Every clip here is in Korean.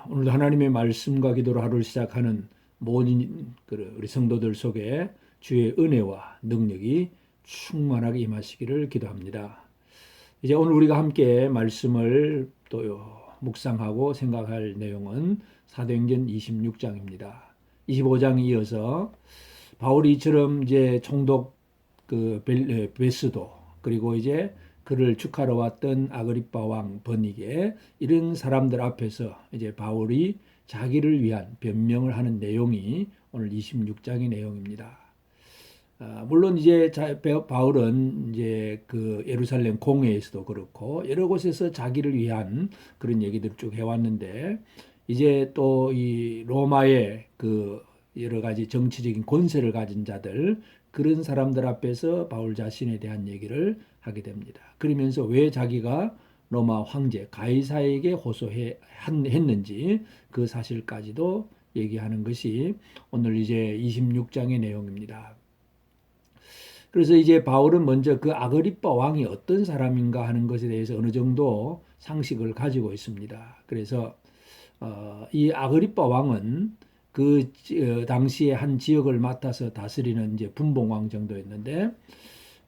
오늘도 하나님의 말씀과 기도로 하루를 시작하는 모든 우리 성도들 속에 주의 은혜와 능력이 충만하게 임하시기를 기도합니다. 이제 오늘 우리가 함께 말씀을 또 묵상하고 생각할 내용은 사도행전 26장입니다. 25장에 이어서 바울이 이처럼 이제 총독 베스도 그리고 이제 그를 축하러 왔던 아그리파 왕 버니게 이런 사람들 앞에서 이제 바울이 자기를 위한 변명을 하는 내용이 오늘 26장의 내용입니다. 물론 이제 바울은 이제 그 예루살렘 공회에서도 그렇고 여러 곳에서 자기를 위한 그런 얘기들을 쭉 해왔는데 이제 또 이 로마의 그 여러 가지 정치적인 권세를 가진 자들 그런 사람들 앞에서 바울 자신에 대한 얘기를 하게 됩니다. 그러면서 왜 자기가 로마 황제 가이사에게 호소했는지 그 사실까지도 얘기하는 것이 오늘 이제 26장의 내용입니다. 그래서 이제 바울은 먼저 그 아그리빠 왕이 어떤 사람인가 하는 것에 대해서 어느 정도 상식을 가지고 있습니다. 그래서 이 아그리빠 왕은 그 당시에 한 지역을 맡아서 다스리는 이제 분봉왕 정도였는데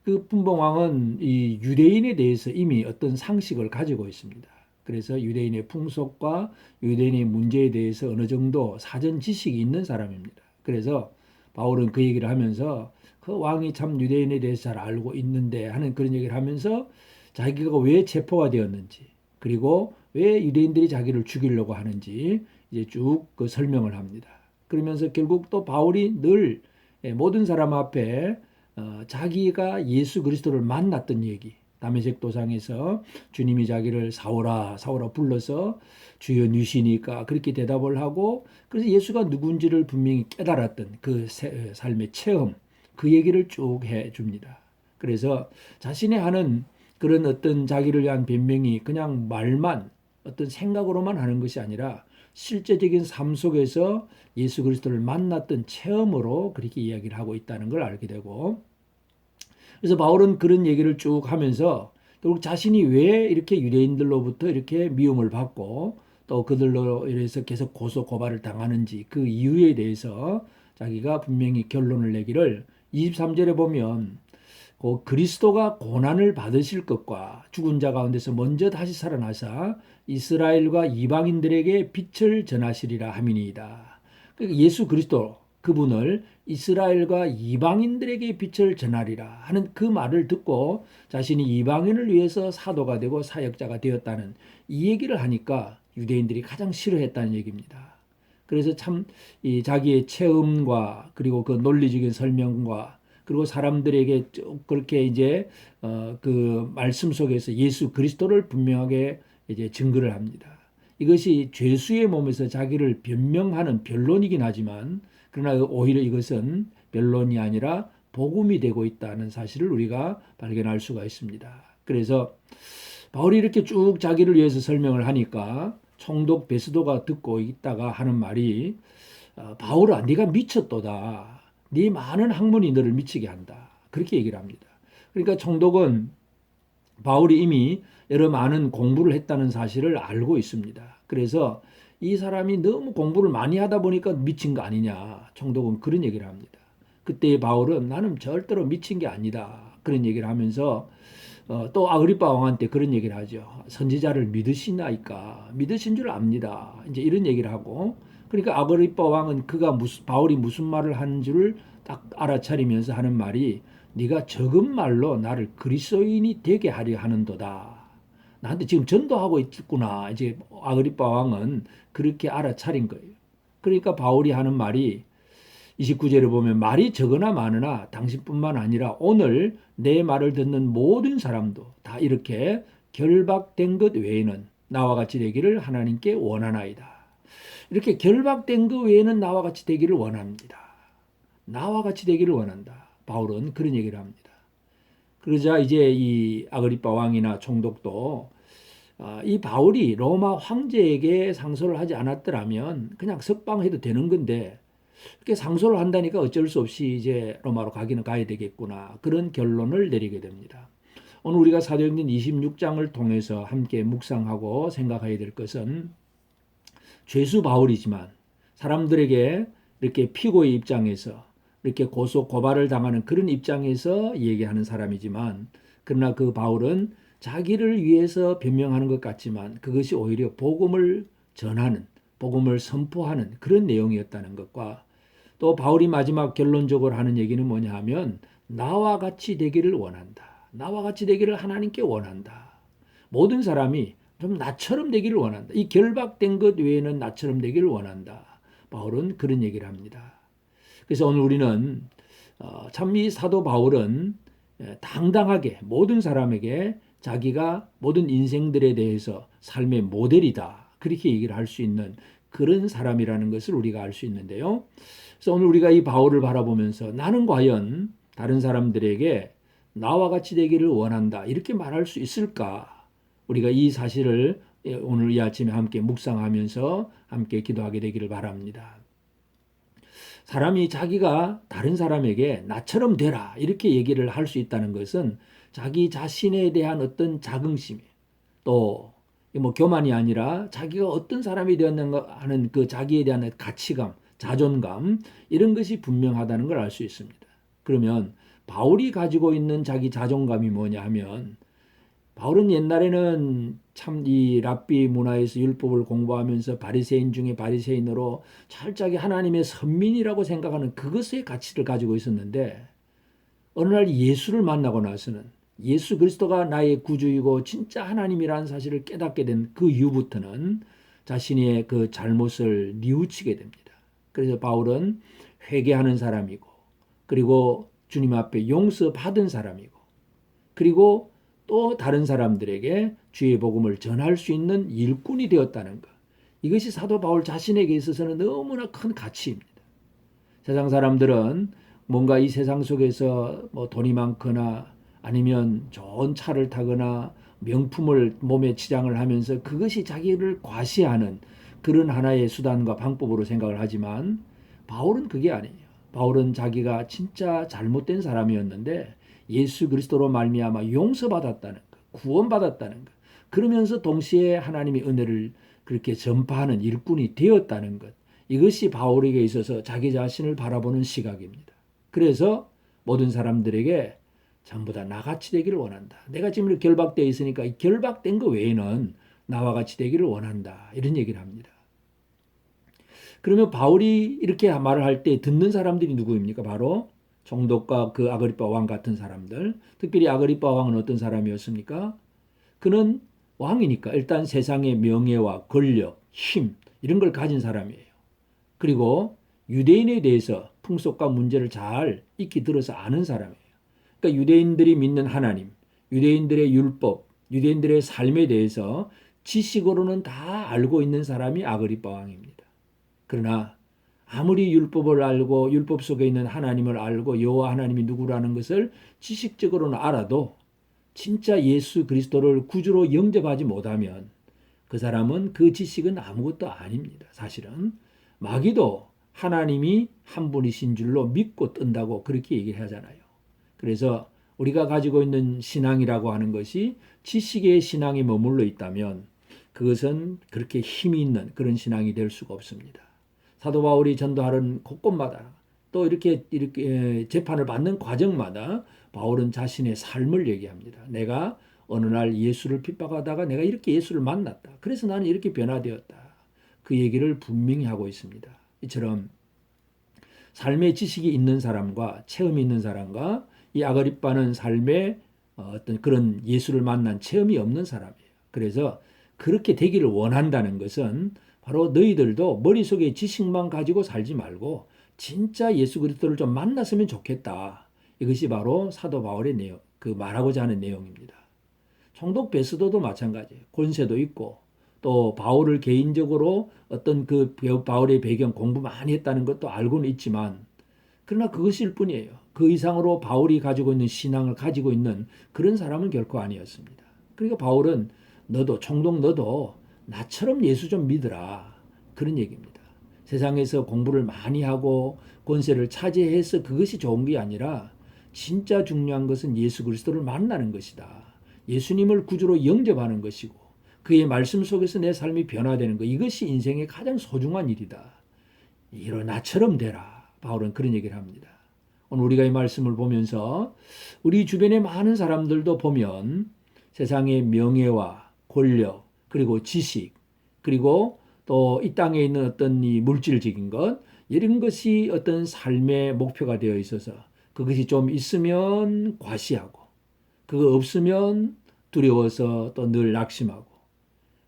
그 분봉왕은 이 유대인에 대해서 이미 어떤 상식을 가지고 있습니다. 그래서 유대인의 풍속과 유대인의 문제에 대해서 어느 정도 사전 지식이 있는 사람입니다. 그래서 바울은 그 얘기를 하면서 그 왕이 참 유대인에 대해서 잘 알고 있는데 하는 그런 얘기를 하면서 자기가 왜 체포가 되었는지 그리고 왜 유대인들이 자기를 죽이려고 하는지 이제 쭉 그 설명을 합니다. 그러면서 결국 또 바울이 늘 모든 사람 앞에 자기가 예수 그리스도를 만났던 얘기, 다메섹 도상에서 주님이 자기를 사오라 사오라 불러서 주여 누시니까 그렇게 대답을 하고 그래서 예수가 누군지를 분명히 깨달았던 그 삶의 체험 그 얘기를 쭉 해줍니다. 그래서 자신이 하는 그런 어떤 자기를 위한 변명이 그냥 말만 어떤 생각으로만 하는 것이 아니라 실제적인 삶 속에서 예수 그리스도를 만났던 체험으로 그렇게 이야기를 하고 있다는 걸 알게 되고 그래서 바울은 그런 얘기를 쭉 하면서 결국 자신이 왜 이렇게 유대인들로부터 이렇게 미움을 받고 또 그들로 인해서 계속 고소 고발을 당하는지 그 이유에 대해서 자기가 분명히 결론을 내기를 23절에 보면 그 그리스도가 고난을 받으실 것과 죽은 자 가운데서 먼저 다시 살아나사 이스라엘과 이방인들에게 빛을 전하시리라 함이니이다. 그러니까 예수 그리스도 그분을 이스라엘과 이방인들에게 빛을 전하리라 하는 그 말을 듣고 자신이 이방인을 위해서 사도가 되고 사역자가 되었다는 이 얘기를 하니까 유대인들이 가장 싫어했다는 얘기입니다. 그래서 참 이 자기의 체험과 그리고 그 논리적인 설명과 그리고 사람들에게 쭉 그렇게 이제 그 말씀 속에서 예수 그리스도를 분명하게 이제 증거를 합니다. 이것이 죄수의 몸에서 자기를 변명하는 변론이긴 하지만 그러나 오히려 이것은 변론이 아니라 복음이 되고 있다는 사실을 우리가 발견할 수가 있습니다. 그래서 바울이 이렇게 쭉 자기를 위해서 설명을 하니까 총독 베스도가 듣고 있다가 하는 말이 바울아 네가 미쳤도다. 네 많은 학문이 너를 미치게 한다. 그렇게 얘기를 합니다. 그러니까 총독은 바울이 이미 여러 많은 공부를 했다는 사실을 알고 있습니다. 그래서 이 사람이 너무 공부를 많이 하다 보니까 미친 거 아니냐. 총독은 그런 얘기를 합니다. 그때 바울은 나는 절대로 미친 게 아니다. 그런 얘기를 하면서 또 아그리파 왕한테 그런 얘기를 하죠. 선지자를 믿으시나이까? 믿으신 줄 압니다. 이제 이런 얘기를 하고 그러니까 아그리파 왕은 바울이 무슨 말을 하는 줄을 딱 알아차리면서 하는 말이 네가 적은 말로 나를 그리스도인이 되게 하려 하는도다. 나한테 지금 전도하고 있구나. 이제 아그리파 왕은 그렇게 알아차린 거예요. 그러니까 바울이 하는 말이 29절에 보면 말이 적으나 많으나 당신뿐만 아니라 오늘 내 말을 듣는 모든 사람도 다 이렇게 결박된 것 외에는 나와 같이 되기를 하나님께 원하나이다. 이렇게 결박된 것 외에는 나와 같이 되기를 원합니다. 나와 같이 되기를 원한다. 바울은 그런 얘기를 합니다. 그러자 이제 이 아그리파 왕이나 총독도 이 바울이 로마 황제에게 상소를 하지 않았더라면 그냥 석방해도 되는 건데 이렇게 상소를 한다니까 어쩔 수 없이 이제 로마로 가기는 가야 되겠구나. 그런 결론을 내리게 됩니다. 오늘 우리가 사도행전 26장을 통해서 함께 묵상하고 생각해야 될 것은 죄수 바울이지만 사람들에게 이렇게 피고의 입장에서 이렇게 고소 고발을 당하는 그런 입장에서 얘기하는 사람이지만, 그러나 그 바울은 자기를 위해서 변명하는 것 같지만 그것이 오히려 복음을 전하는, 복음을 선포하는 그런 내용이었다는 것과, 또 바울이 마지막 결론적으로 하는 얘기는 뭐냐 하면 나와 같이 되기를 원한다. 나와 같이 되기를 하나님께 원한다. 모든 사람이 좀 나처럼 되기를 원한다. 이 결박된 것 외에는 나처럼 되기를 원한다. 바울은 그런 얘기를 합니다. 그래서 오늘 우리는 참 이 사도 바울은 당당하게 모든 사람에게 자기가 모든 인생들에 대해서 삶의 모델이다, 그렇게 얘기를 할 수 있는 그런 사람이라는 것을 우리가 알 수 있는데요. 그래서 오늘 우리가 이 바울을 바라보면서 나는 과연 다른 사람들에게 나와 같이 되기를 원한다, 이렇게 말할 수 있을까? 우리가 이 사실을 오늘 이 아침에 함께 묵상하면서 함께 기도하게 되기를 바랍니다. 사람이 자기가 다른 사람에게 나처럼 되라, 이렇게 얘기를 할 수 있다는 것은 자기 자신에 대한 어떤 자긍심, 또 뭐 교만이 아니라 자기가 어떤 사람이 되었는가 하는 그 자기에 대한 가치감, 자존감, 이런 것이 분명하다는 걸 알 수 있습니다. 그러면 바울이 가지고 있는 자기 자존감이 뭐냐 하면, 바울은 옛날에는 참 이 랍비 문화에서 율법을 공부하면서 바리새인 중에 바리새인으로 철저하게 하나님의 선민이라고 생각하는 그것의 가치를 가지고 있었는데, 어느 날 예수를 만나고 나서는 예수 그리스도가 나의 구주이고 진짜 하나님이라는 사실을 깨닫게 된 그 이후부터는 자신의 그 잘못을 뉘우치게 됩니다. 그래서 바울은 회개하는 사람이고, 그리고 주님 앞에 용서받은 사람이고, 그리고 또 다른 사람들에게 주의 복음을 전할 수 있는 일꾼이 되었다는 것. 이것이 사도 바울 자신에게 있어서는 너무나 큰 가치입니다. 세상 사람들은 뭔가 이 세상 속에서 뭐 돈이 많거나 아니면 좋은 차를 타거나 명품을 몸에 치장을 하면서 그것이 자기를 과시하는 그런 하나의 수단과 방법으로 생각을 하지만, 바울은 그게 아니에요. 바울은 자기가 진짜 잘못된 사람이었는데 예수 그리스도로 말미암아 용서받았다는 것, 구원받았다는 것, 그러면서 동시에 하나님의 은혜를 그렇게 전파하는 일꾼이 되었다는 것, 이것이 바울에게 있어서 자기 자신을 바라보는 시각입니다. 그래서 모든 사람들에게 전부 다 나같이 되기를 원한다. 내가 지금 이렇게 결박되어 있으니까 이 결박된 거 외에는 나와 같이 되기를 원한다, 이런 얘기를 합니다. 그러면 바울이 이렇게 말을 할 때 듣는 사람들이 누구입니까? 바로 총독과 그 아그리빠 왕 같은 사람들. 특별히 아그리빠 왕은 어떤 사람이었습니까? 그는 왕이니까 일단 세상의 명예와 권력, 힘, 이런 걸 가진 사람이에요. 그리고 유대인에 대해서 풍속과 문제를 잘 익히 들어서 아는 사람이에요. 그러니까 유대인들이 믿는 하나님, 유대인들의 율법, 유대인들의 삶에 대해서 지식으로는 다 알고 있는 사람이 아그리빠 왕입니다. 그러나 아무리 율법을 알고 율법 속에 있는 하나님을 알고 여호와 하나님이 누구라는 것을 지식적으로는 알아도 진짜 예수 그리스도를 구주로 영접하지 못하면 그 사람은 그 지식은 아무것도 아닙니다. 사실은 마귀도 하나님이 한 분이신 줄로 믿고 뜬다고 그렇게 얘기하잖아요. 그래서 우리가 가지고 있는 신앙이라고 하는 것이 지식의 신앙에 머물러 있다면 그것은 그렇게 힘이 있는 그런 신앙이 될 수가 없습니다. 사도 바울이 전도하는 곳곳마다 또 이렇게 재판을 받는 과정마다 바울은 자신의 삶을 얘기합니다. 내가 어느 날 예수를 핍박하다가 내가 이렇게 예수를 만났다. 그래서 나는 이렇게 변화되었다. 그 얘기를 분명히 하고 있습니다. 이처럼 삶의 지식이 있는 사람과 체험이 있는 사람과 이 아그리빠는 삶의 어떤 그런 예수를 만난 체험이 없는 사람이에요. 그래서 그렇게 되기를 원한다는 것은 바로 너희들도 머릿속에 지식만 가지고 살지 말고 진짜 예수 그리스도를 좀 만났으면 좋겠다. 이것이 바로 사도 바울의 내용, 그 말하고자 하는 내용입니다. 총독 베스도도 마찬가지예요. 권세도 있고 또 바울을 개인적으로 어떤 그 바울의 배경 공부 많이 했다는 것도 알고는 있지만, 그러나 그것일 뿐이에요. 그 이상으로 바울이 가지고 있는 신앙을 가지고 있는 그런 사람은 결코 아니었습니다. 그러니까 바울은 너도 총독 너도 나처럼 예수 좀 믿으라, 그런 얘기입니다. 세상에서 공부를 많이 하고 권세를 차지해서 그것이 좋은 게 아니라 진짜 중요한 것은 예수 그리스도를 만나는 것이다. 예수님을 구주로 영접하는 것이고 그의 말씀 속에서 내 삶이 변화되는 것, 이것이 인생의 가장 소중한 일이다. 이런 나처럼 되라. 바울은 그런 얘기를 합니다. 오늘 우리가 이 말씀을 보면서 우리 주변의 많은 사람들도 보면 세상의 명예와 권력, 그리고 지식, 그리고 또 이 땅에 있는 어떤 이 물질적인 것, 이런 것이 어떤 삶의 목표가 되어 있어서 그것이 좀 있으면 과시하고 그거 없으면 두려워서 또 늘 낙심하고,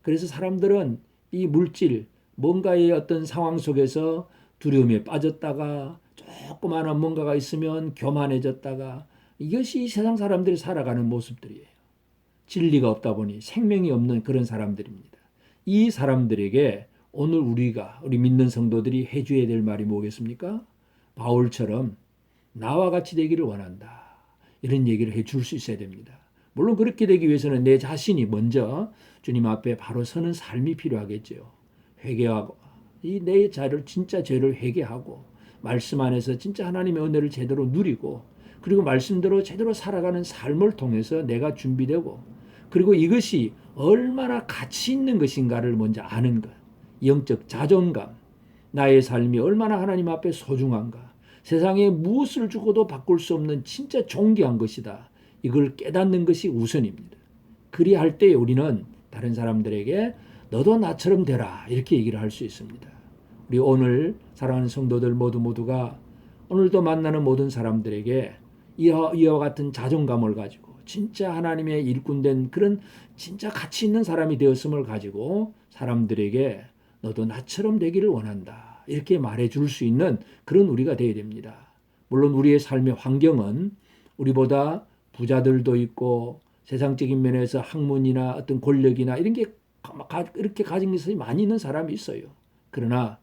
그래서 사람들은 이 물질, 뭔가의 어떤 상황 속에서 두려움에 빠졌다가 조그마한 뭔가가 있으면 교만해졌다가, 이것이 세상 사람들이 살아가는 모습들이에요. 진리가 없다 보니 생명이 없는 그런 사람들입니다. 이 사람들에게 오늘 우리 믿는 성도들이 해줘야 될 말이 뭐겠습니까? 바울처럼 나와 같이 되기를 원한다. 이런 얘기를 해줄 수 있어야 됩니다. 물론 그렇게 되기 위해서는 내 자신이 먼저 주님 앞에 바로 서는 삶이 필요하겠죠. 회개하고 이 내 자를 진짜 죄를 회개하고 말씀 안에서 진짜 하나님의 은혜를 제대로 누리고, 그리고 말씀대로 제대로 살아가는 삶을 통해서 내가 준비되고, 그리고 이것이 얼마나 가치 있는 것인가를 먼저 아는 것. 영적 자존감, 나의 삶이 얼마나 하나님 앞에 소중한가, 세상에 무엇을 주고도 바꿀 수 없는 진짜 존귀한 것이다. 이걸 깨닫는 것이 우선입니다. 그리할 때 우리는 다른 사람들에게 너도 나처럼 되라 이렇게 얘기를 할 수 있습니다. 우리 오늘 사랑하는 성도들 모두가 오늘도 만나는 모든 사람들에게 이와 같은 자존감을 가지고 진짜 하나님의 일꾼된 그런 진짜 가치 있는 사람이 되었음을 가지고 사람들에게 너도 나처럼 되기를 원한다 이렇게 말해줄 수 있는 그런 우리가 되어야 됩니다. 물론 우리의 삶의 환경은 우리보다 부자들도 있고 세상적인 면에서 학문이나 어떤 권력이나 이런 게 이렇게 가진 것이 많이 있는 사람이 있어요. 그러나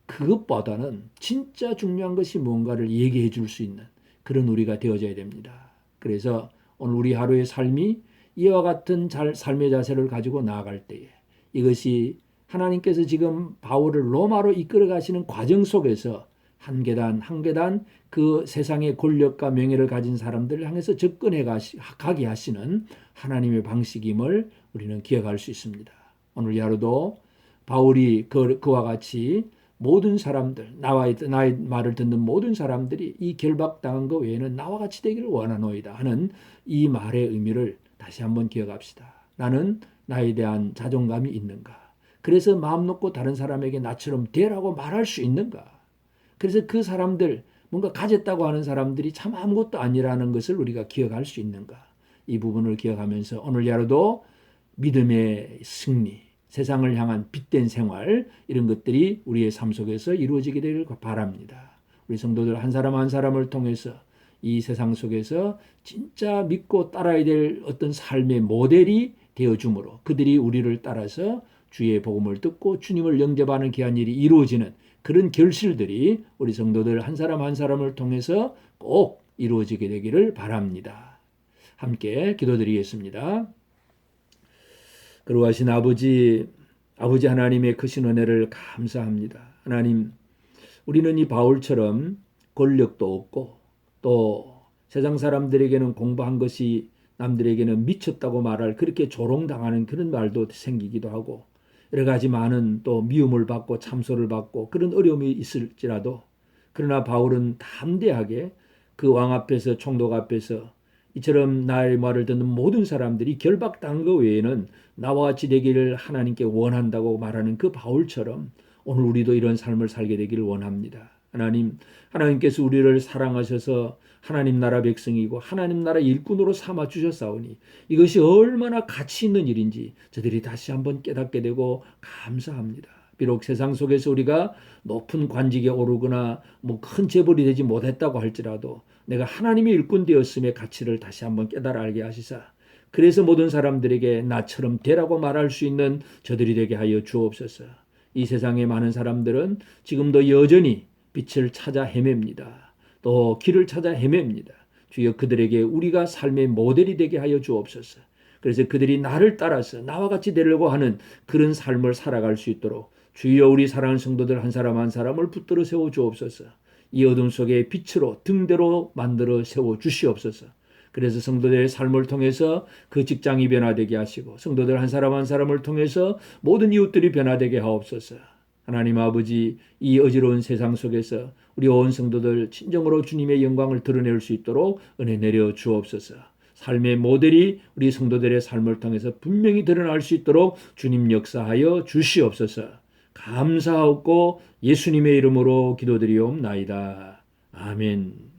그것보다는 진짜 중요한 것이 뭔가를 얘기해 줄 수 있는 그런 우리가 되어져야 됩니다. 그래서 오늘 우리 하루의 삶이 이와 같은 삶의 자세를 가지고 나아갈 때에 이것이 하나님께서 지금 바울을 로마로 이끌어 가시는 과정 속에서 한 계단 한 계단 그 세상의 권력과 명예를 가진 사람들을 향해서 접근해 가게 하시는 하나님의 방식임을 우리는 기억할 수 있습니다. 오늘 하루도 바울이 그와 같이 모든 사람들, 나의 말을 듣는 모든 사람들이 이 결박당한 것 외에는 나와 같이 되기를 원하노이다 하는 이 말의 의미를 다시 한번 기억합시다. 나는 나에 대한 자존감이 있는가? 그래서 마음 놓고 다른 사람에게 나처럼 되라고 말할 수 있는가? 그래서 그 사람들, 뭔가 가졌다고 하는 사람들이 참 아무것도 아니라는 것을 우리가 기억할 수 있는가? 이 부분을 기억하면서 오늘 하루도 믿음의 승리, 세상을 향한 빛된 생활, 이런 것들이 우리의 삶 속에서 이루어지게 되길 바랍니다. 우리 성도들 한 사람 한 사람을 통해서 이 세상 속에서 진짜 믿고 따라야 될 어떤 삶의 모델이 되어주므로 그들이 우리를 따라서 주의 복음을 듣고 주님을 영접하는 귀한 일이 이루어지는 그런 결실들이 우리 성도들 한 사람 한 사람을 통해서 꼭 이루어지게 되기를 바랍니다. 함께 기도드리겠습니다. 거룩하신 아버지 하나님의 크신 은혜를 감사합니다. 하나님, 우리는 이 바울처럼 권력도 없고 또 세상 사람들에게는 공부한 것이 남들에게는 미쳤다고 말할 그렇게 조롱당하는 그런 말도 생기기도 하고 여러 가지 많은 또 미움을 받고 참소를 받고 그런 어려움이 있을지라도, 그러나 바울은 담대하게 그 왕 앞에서 총독 앞에서 이처럼 나의 말을 듣는 모든 사람들이 결박당한 것 외에는 나와 같이 되기를 하나님께 원한다고 말하는 그 바울처럼 오늘 우리도 이런 삶을 살게 되기를 원합니다. 하나님께서 우리를 사랑하셔서 하나님 나라 백성이고 하나님 나라 일꾼으로 삼아 주셨사오니 이것이 얼마나 가치 있는 일인지 저들이 다시 한번 깨닫게 되고 감사합니다. 비록 세상 속에서 우리가 높은 관직에 오르거나 큰 재벌이 되지 못했다고 할지라도 내가 하나님의 일꾼 되었음의 가치를 다시 한번 깨달아 알게 하시사, 그래서 모든 사람들에게 나처럼 되라고 말할 수 있는 저들이 되게 하여 주옵소서. 이 세상의 많은 사람들은 지금도 여전히 빛을 찾아 헤맵니다. 또 길을 찾아 헤맵니다. 주여 그들에게 우리가 삶의 모델이 되게 하여 주옵소서. 그래서 그들이 나를 따라서 나와 같이 되려고 하는 그런 삶을 살아갈 수 있도록 주여 우리 사랑하는 성도들 한 사람 한 사람을 붙들어 세워 주옵소서. 이 어둠 속에 빛으로 등대로 만들어 세워 주시옵소서. 그래서 성도들의 삶을 통해서 그 직장이 변화되게 하시고 성도들 한 사람 한 사람을 통해서 모든 이웃들이 변화되게 하옵소서. 하나님 아버지, 이 어지러운 세상 속에서 우리 온 성도들 진정으로 주님의 영광을 드러낼 수 있도록 은혜 내려 주옵소서. 삶의 모델이 우리 성도들의 삶을 통해서 분명히 드러날 수 있도록 주님 역사하여 주시옵소서. 감사하고 예수님의 이름으로 기도드리옵나이다. 아멘.